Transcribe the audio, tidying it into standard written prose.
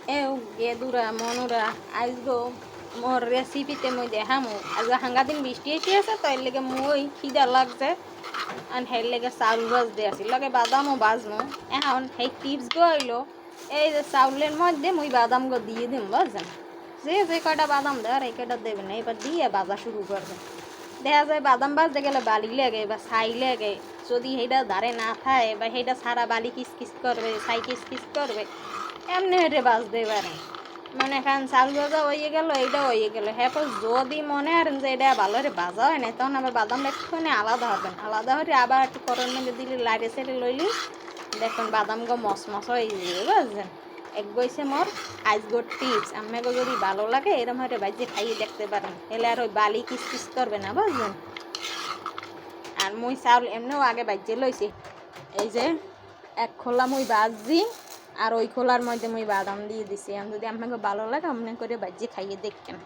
এও গেদুরা মনুরা আজগো মোর রেসিপিতে মই দেখামু আজ হাঙ্গাদিন বৃষ্টি এসে আছে তো এর লেগে মই খিদা লাগছে আর হের লেগে চাউল ভাজতে আসি লগে বাদামও বাজমু এখন সেই টিপস গো হইলো এই যে চাউলের মধ্যে মুই বাদাম গো দিয়ে দিম বুঝছেন যে কয়টা বাদাম দেওয়ার এই কয়টা দেবেন না এবার দিয়ে বাজা শুরু করবেন দেখা যায় বাদাম বাজতে গেলে বালি লাগে বা ছাই লাগে যদি সেইটা ধারে না থাকে বা সেইটা সারা বালি কিস করবে ছাই কিস করবে এমনি হেঁটে বাজতে পারে মানে এখন চাল ভাজা হয়ে গেল এইটা হয়ে গেল হ্যাঁ যদি মনে করেন যে এটা ভালো করে ভাজা হয় না তখন আবার বাদামটা একটুখানি আলাদা হবেন আলাদা হয়ে আবার একটু করণ মধ্যে দিলে লাইটে সেটে লইলি দেখবেন বাদাম গো মসমস হয়ে যাবে বুঝছেন এক গইছে মোর আজগোর টিপস আমাকে যদি ভালো লাগে এরকম হয়তো বাজে খাইয়ে দেখতে পারেন এলে আর ওই বালি কিস করবে না বুঝলেন আর মুই চাউল এমনিও আগে বাজে লইছি এই যে এক খোলা মুই বাজি আর ওই খোলার মধ্যে মুই বাদাম দিয়ে দিছি যদি আপনাকে ভালো লাগে আপনি করে বাজিয়ে খাইয়ে দেখবেন